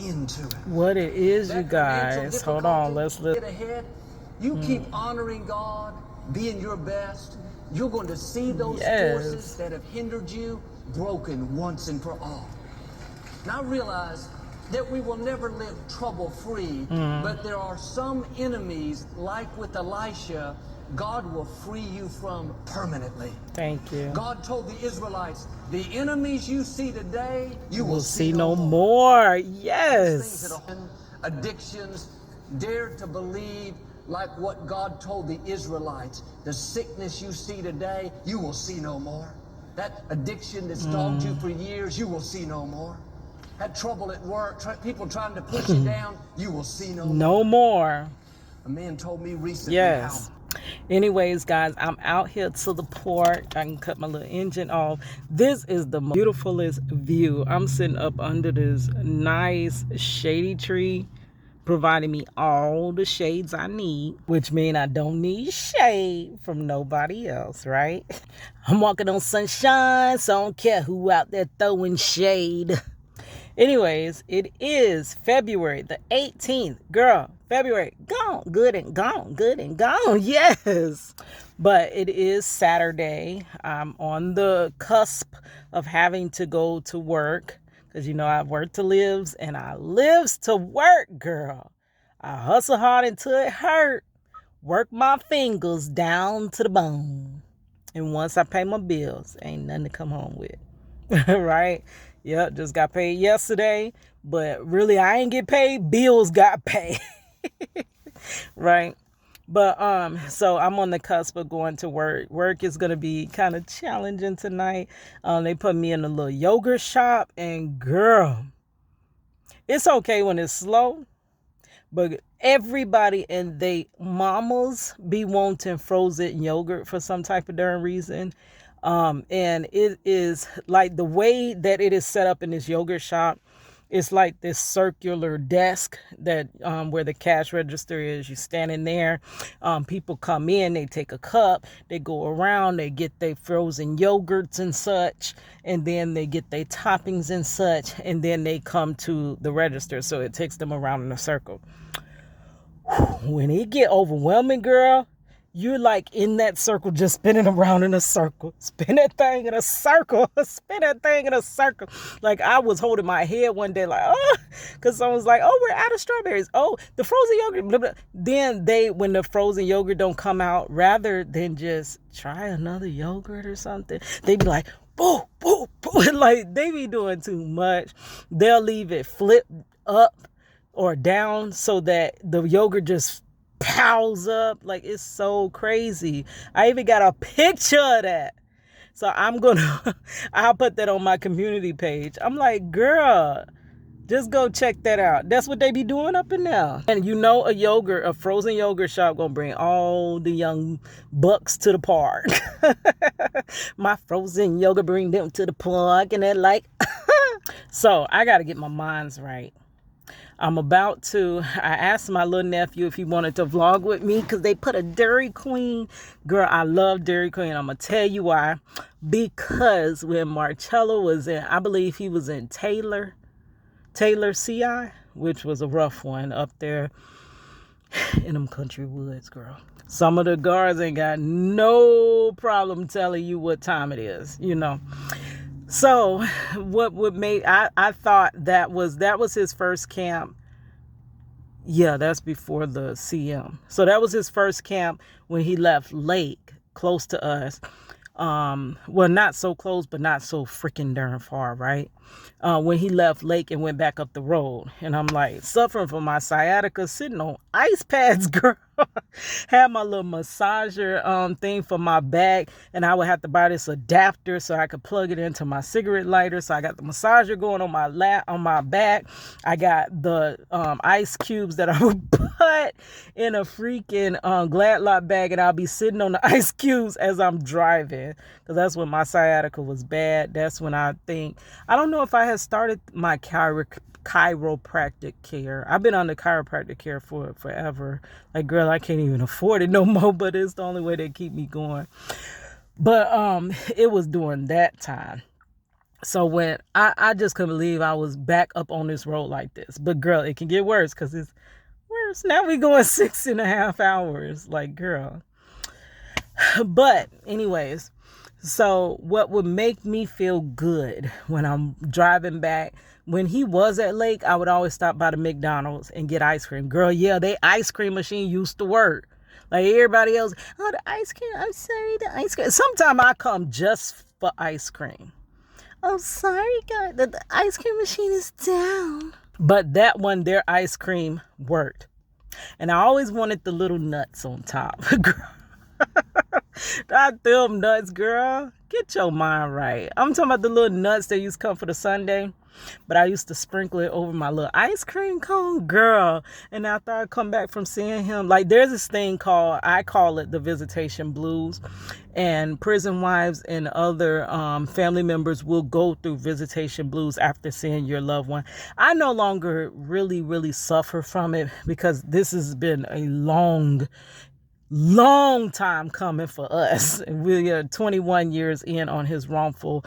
into it. What it is, That you guys. Hold on, let's get ahead. You keep honoring God, being your best. You're going to see those forces that have hindered you broken once and for all. Now realize that we will never live trouble-free, but there are some enemies, like with Elisha, God will free you from permanently. Thank you. God told the Israelites, the enemies you see today, you will see no more. Yes. Addictions, dare to believe like what God told the Israelites. The sickness you see today, you will see no more. That addiction that's dogged you for years, you will see no more. Had trouble at work, people trying to push you down, you will see no more. A man told me recently how... Anyways, guys, I'm out here to the port. I can cut my little engine off. This is the beautifulest view. I'm sitting up under this nice shady tree, providing me all the shades I need, which means I don't need shade from nobody else, right? I'm walking on sunshine, so I don't care who out there throwing shade. Anyways, it is February the 18th. Girl, February, gone, good and gone, good and gone. Yes. But it is Saturday. I'm on the cusp of having to go to work because, you know, I work to lives and I lives to work, girl. I hustle hard until it hurt. Work my fingers down to the bone. And once I pay my bills, ain't nothing to come home with. Right? Yep, just got paid yesterday, but really I ain't get paid. Bills got paid. Right? But so I'm on the cusp of going to work. Work is gonna be kind of challenging tonight. They put me in a little yogurt shop, and girl, it's okay when it's slow, but everybody and they mamas be wanting frozen yogurt for some type of darn reason. And it is like the way that it is set up in this yogurt shop. It's like this circular desk that where the cash register is. You standing there. People come in, they take a cup, they go around, they get their frozen yogurts and such, and then they get their toppings and such, and then they come to the register. So it takes them around in a circle. When it get overwhelming, girl, you're like in that circle, just spinning around in a circle. Spin that thing in a circle. Spin that thing in a circle. Like I was holding my head one day like, oh, because someone was like, oh, we're out of strawberries. Oh, the frozen yogurt. Blah, blah. Then when the frozen yogurt don't come out, rather than just try another yogurt or something, they be like, boo, boo, boo. Like they be doing too much. They'll leave it flipped up or down so that the yogurt just piles up. Like it's so crazy. I even got a picture of that, so I'll put that on my community page. I'm like, girl, just go check that out. That's what they be doing up in there. And you know, a frozen yogurt shop gonna bring all the young bucks to the park. My frozen yogurt bring them to the park, and they're like so I gotta get my minds right. I asked my little nephew if he wanted to vlog with me because they put a Dairy Queen. Girl, I love Dairy Queen. I'm going to tell you why. Because when Marcello was I believe he was in Taylor CI, which was a rough one up there in them country woods, girl. Some of the guards ain't got no problem telling you what time it is, you know. So what would make I thought that was his first camp. Yeah, that's before the CM. So that was his first camp when he left Lake, close to us. Well, not so close, but not so freaking darn far, right? When he left Lake and went back up the road. And I'm like, suffering from my sciatica, sitting on ice pads, girl. Had my little massager thing for my back, and I would have to buy this adapter so I could plug it into my cigarette lighter. So I got the massager going on my back. I got the ice cubes that I would put in a freaking Glad Lock bag, and I'll be sitting on the ice cubes as I'm driving, because that's when my sciatica was bad. That's when I don't know if I had started my chiropractic care. I've been on the chiropractic care for forever. Like, girl, I can't even afford it no more, but it's the only way they keep me going. But it was during that time. So when I just couldn't believe I was back up on this road like this. But girl, it can get worse because it's worse. Now we going 6.5 hours. Like, girl. But anyways, so what would make me feel good when I'm driving back, when he was at Lake, I would always stop by the McDonald's and get ice cream. Girl, yeah, they ice cream machine used to work. Like everybody else, oh, the ice cream, I'm sorry, the ice cream. Sometimes I come just for ice cream. Oh, sorry, God, the ice cream machine is down. But that one, their ice cream worked. And I always wanted the little nuts on top. Girl, not them nuts, girl. Get your mind right. I'm talking about the little nuts that used to come for the sundae. But I used to sprinkle it over my little ice cream cone, girl. And after I come back from seeing him, like there's this thing called, I call it the visitation blues. And prison wives and other family members will go through visitation blues after seeing your loved one. I no longer really suffer from it because this has been a long time coming for us. We are 21 years in on his wrongful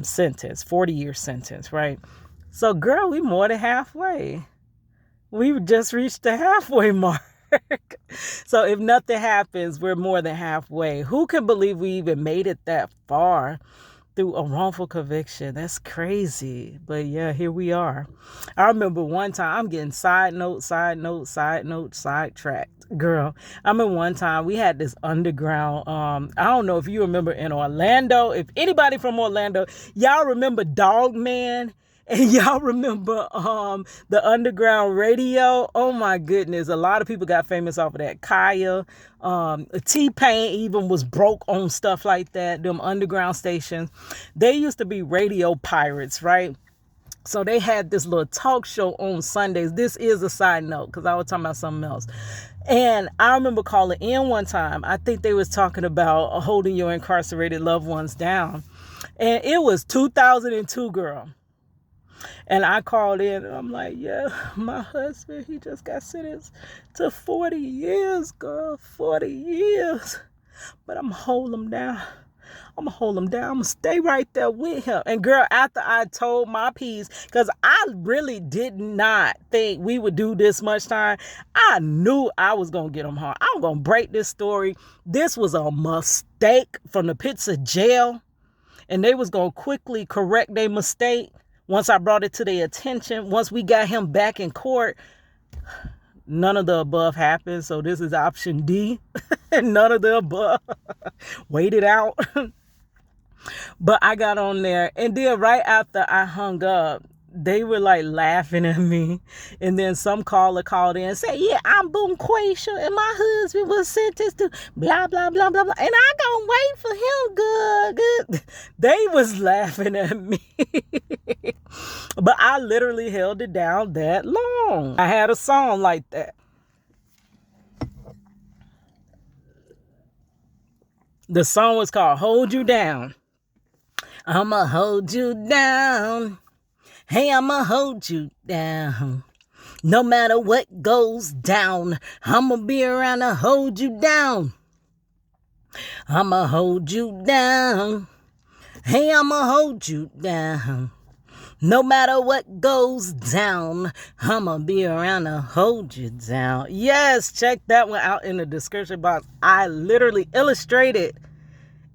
sentence, 40-year sentence, right? So girl, we more than halfway. We just reached the halfway mark. So if nothing happens, we're more than halfway. Who can believe we even made it that far through a wrongful conviction? That's crazy. But yeah, here we are. I remember one time, I'm getting sidetracked. Girl, I remember one time we had this underground, I don't know if you remember in Orlando, if anybody from Orlando, y'all remember Dog Man? And y'all remember the underground radio? Oh my goodness. A lot of people got famous off of that. Kaya, T-Pain even was broke on stuff like that. Them underground stations. They used to be radio pirates, right? So they had this little talk show on Sundays. This is a side note because I was talking about something else. And I remember calling in one time. I think they was talking about holding your incarcerated loved ones down. And it was 2002, girl. And I called in and I'm like, yeah, my husband, he just got sentenced to 40 years, girl, 40 years. But I'm going to hold him down. I'm going to hold him down. I'm going to stay right there with him. And girl, after I told my piece, because I really did not think we would do this much time, I knew I was going to get him home. I'm going to break this story. This was a mistake from the pits of jail. And they was going to quickly correct their mistake. Once I brought it to their attention, once we got him back in court, none of the above happened. So this is option D. None of the above. Wait it out. But I got on there. And then right after I hung up, they were like laughing at me. And then some caller called in and said, yeah, I'm Boom Quasia and my husband was sentenced to blah, blah, blah, blah, blah. And I gonna wait for him good. They was laughing at me. But I literally held it down that long. I had a song like that. The song was called Hold You Down. I'ma hold you down. Hey, I'ma hold you down. No matter what goes down, I'ma be around to hold you down. I'ma hold you down. Hey, I'ma hold you down. No matter what goes down, I'ma be around to hold you down. Yes, check that one out in the description box. I literally illustrated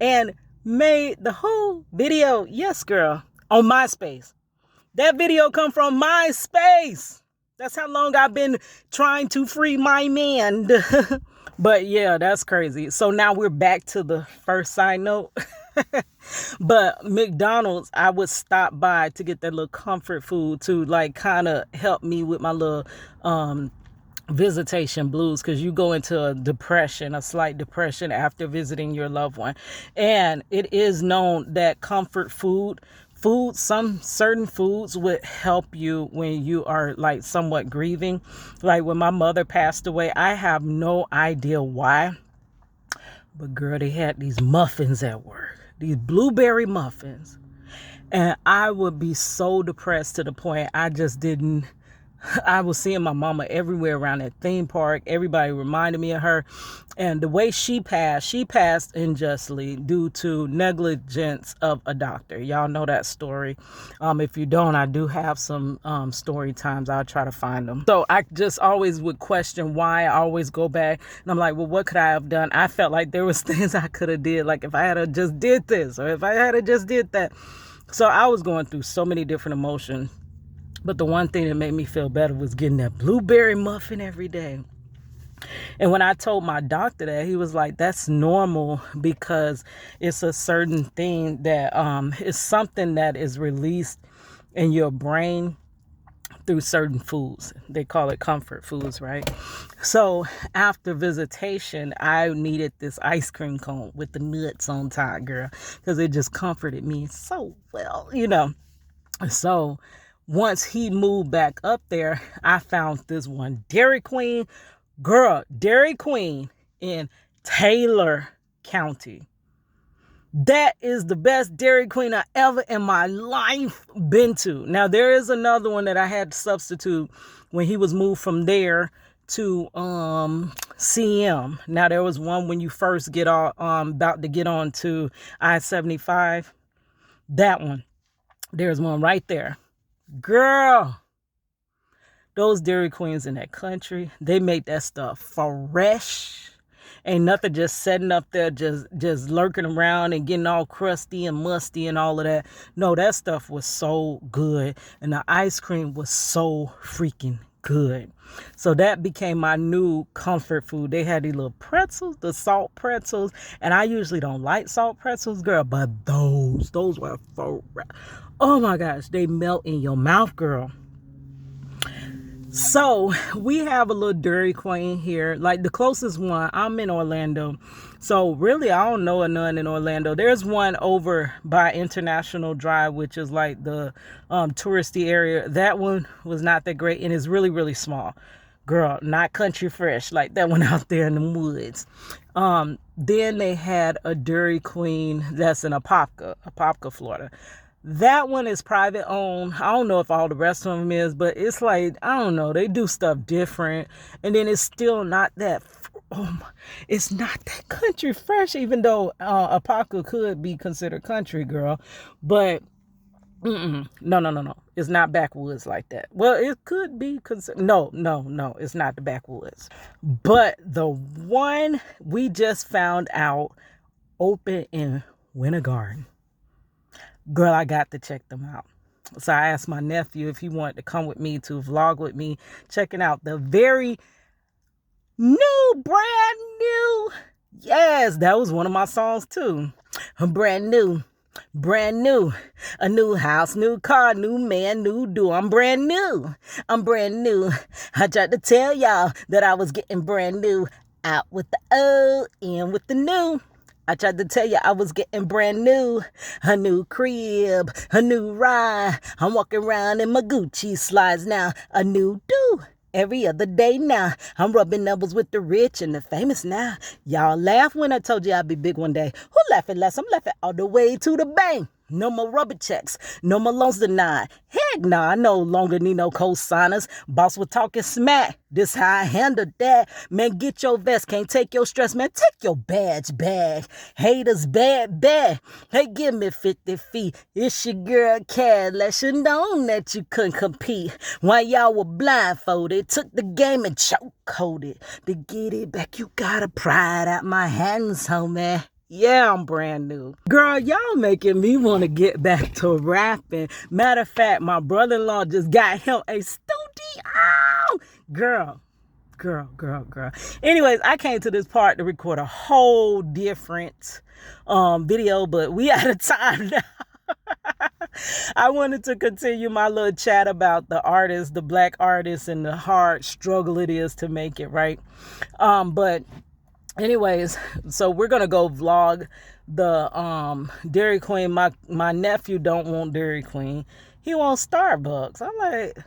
and made the whole video. Yes, girl, on MySpace. That video come from MySpace. That's how long I've been trying to free my man. But yeah, that's crazy. So now we're back to the first side note. But McDonald's, I would stop by to get that little comfort food to like kind of help me with my little visitation blues, because you go into a slight depression after visiting your loved one. And it is known that comfort food, some certain foods would help you when you are like somewhat grieving. Like when my mother passed away, I have no idea why, but girl, they had these muffins at work, these blueberry muffins, and I would be so depressed to the point I just didn't I was seeing my mama everywhere around that theme park. Everybody reminded me of her. And the way she passed unjustly due to negligence of a doctor. Y'all know that story. If you don't, I do have some story times. I'll try to find them. So I just always would question why. I always go back and I'm like, well, what could I have done? I felt like there was things I could have did. Like if I had just did this or if I had just did that. So I was going through so many different emotions. But the one thing that made me feel better was getting that blueberry muffin every day. And when I told my doctor that, he was like, that's normal because it's a certain thing that is something that is released in your brain through certain foods. They call it comfort foods, right? So after visitation, I needed this ice cream cone with the nuts on top, girl, because it just comforted me so well, you know. So once he moved back up there, I found this one Dairy Queen. Girl, Dairy Queen in Taylor County. That is the best Dairy Queen I ever in my life been to. Now, there is another one that I had to substitute when he was moved from there to CM. Now, there was one when you first get on, about to get on to I-75. That one. There's one right there. Girl, those Dairy Queens in that country, they make that stuff fresh. Ain't nothing just sitting up there, just lurking around and getting all crusty and musty and all of that. No, that stuff was so good. And the ice cream was so freaking good. So that became my new comfort food. They had these little pretzels, the salt pretzels. And I usually don't like salt pretzels, girl, but those were oh my gosh, they melt in your mouth, girl. So we have a little Dairy Queen here. Like the closest one, I'm in Orlando. So really, I don't know of none in Orlando. There's one over by International Drive, which is like the touristy area. That one was not that great and it's really, really small. Girl, not country fresh like that one out there in the woods. Then they had a Dairy Queen that's in Apopka, Florida. That one is private owned. I don't know if all the rest of them is, but it's like, I don't know. They do stuff different. And then it's still not that, it's not that country fresh, even though Apopka could be considered country, girl. But no. It's not backwoods like that. Well, it could be considered. No. It's not the backwoods. But the one we just found out open in Winter Garden. Girl, I got to check them out. So I asked my nephew if he wanted to come with me to vlog with me, checking out the very brand new. Yes, that was one of my songs too. Brand new. A new house, new car, new man, new do. I'm brand new. I tried to tell y'all that I was getting brand new. Out with the old, in with the new. I tried to tell you I was getting brand new, a new crib, a new ride. I'm walking around in my Gucci slides now, a new do. Every other day now, I'm rubbing elbows with the rich and the famous now. Y'all laugh when I told you I'd be big one day. Who laughing less? I'm laughing all the way to the bank. No more rubber checks. No more loans denied. Heck nah, I no longer need no co-signers. Boss was talking smack. This how I handle that. Man, get your vest. Can't take your stress, man. Take your badge back. Haters bad. Hey, give me 50 feet. It's your girl Cat. Let you know that you couldn't compete. While y'all were blindfolded, took the game and chokeholded. To get it back, you gotta pry it out my hands, homie. Yeah, I'm brand new. Girl, y'all making me want to get back to rapping. Matter of fact, my brother-in-law just got him a studio. Girl. Anyways, I came to this part to record a whole different video, but we out of time now. I wanted to continue my little chat about the artists, the black artists, and the hard struggle it is to make it, right? But anyways, so we're gonna go vlog the Dairy Queen. My nephew don't want Dairy Queen. He wants Starbucks. I'm like,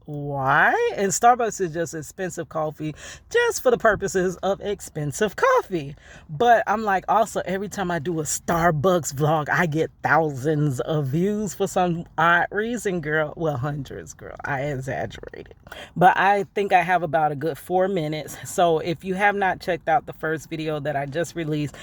why? And Starbucks is just expensive coffee just for the purposes of expensive coffee. But I'm like, also, every time I do a Starbucks vlog, I get thousands of views for some odd reason, girl. Well, hundreds, girl. I exaggerated. But I think I have about a good 4 minutes. So if you have not checked out the first video that I just released,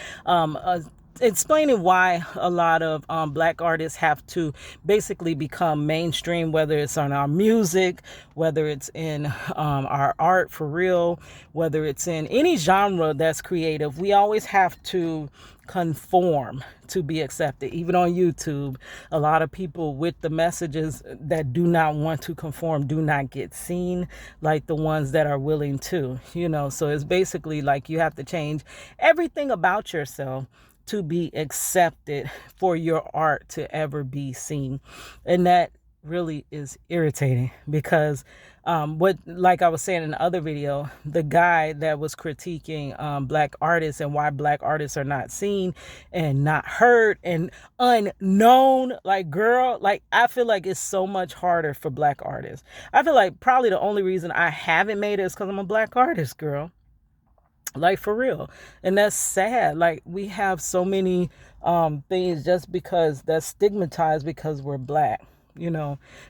explaining why a lot of black artists have to basically become mainstream, whether it's on our music, whether it's in our art for real, whether it's in any genre that's creative. We always have to conform to be accepted. Even on YouTube, a lot of people with the messages that do not want to conform do not get seen like the ones that are willing to, so it's basically like you have to change everything about yourself to be accepted for your art to ever be seen. And that really is irritating because like I was saying in the other video, the guy that was critiquing black artists and why black artists are not seen and not heard and unknown, like, girl, like, I feel like it's so much harder for black artists. I feel like probably the only reason I haven't made it is because I'm a black artist, girl. Like, for real. And that's sad. Like, we have so many things just because that's stigmatized because we're black.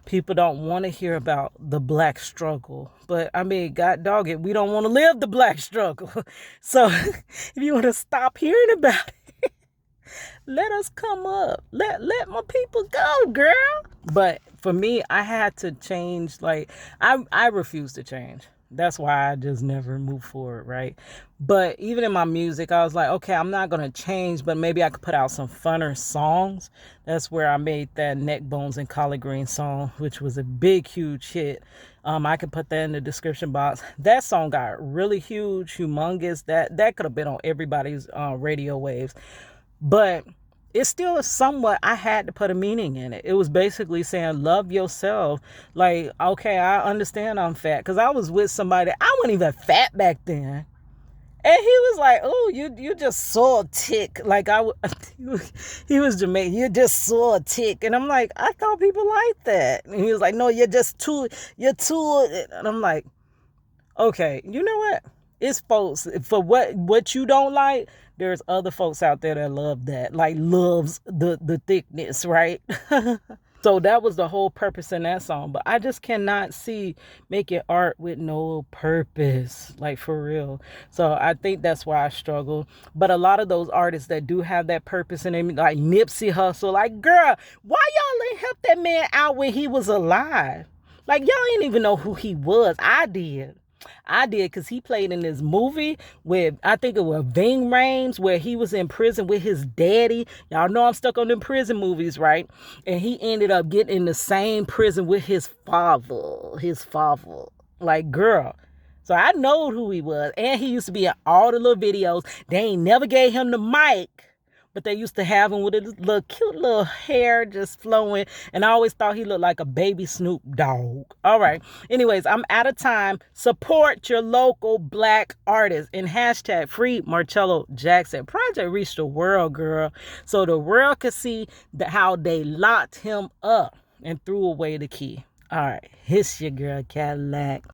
People don't want to hear about the black struggle. But I mean, God dog it, we don't want to live the black struggle. So if you want to stop hearing about it, let us come up. Let my people go, girl. But for me, I had to change. Like, I refuse to change. That's why I just never move forward, right? But even in my music, I was like, okay, I'm not going to change, but maybe I could put out some funner songs. That's where I made that Neck Bones and Collard Green song, which was a big, huge hit. I can put that in the description box. That song got really huge, humongous. That could have been on everybody's radio waves. But it's still somewhat, I had to put a meaning in it. It was basically saying, love yourself. Like, okay, I understand I'm fat. Because I was with somebody, I wasn't even fat back then. And he was like, oh, you just saw a tick. Like, he was Jamaican. You just saw a tick. And I'm like, I thought people liked that. And he was like, no, you're too. And I'm like, okay, you know what? It's folks, for what you don't like, there's other folks out there that love that, like, loves the thickness, right? So that was the whole purpose in that song. But I just cannot see making art with no purpose, like, for real. So I think that's why I struggle. But a lot of those artists that do have that purpose in them, like Nipsey Hussle, like, girl, why y'all ain't help that man out when he was alive? Like, y'all ain't even know who he was. I did because he played in this movie with, I think it was Ving Rhames, where he was in prison with his daddy. Y'all know I'm stuck on them prison movies, right? And he ended up getting in the same prison with his father. Like, girl. So I know who he was. And he used to be in all the little videos. They ain't never gave him the mic, but they used to have him with his little cute little hair just flowing. And I always thought he looked like a baby Snoop Dogg. All right. Anyways, I'm out of time. Support your local black artists and hashtag free Marcello Jackson. Project reached the world, girl. So the world could see how they locked him up and threw away the key. All right. It's your girl Cadillac.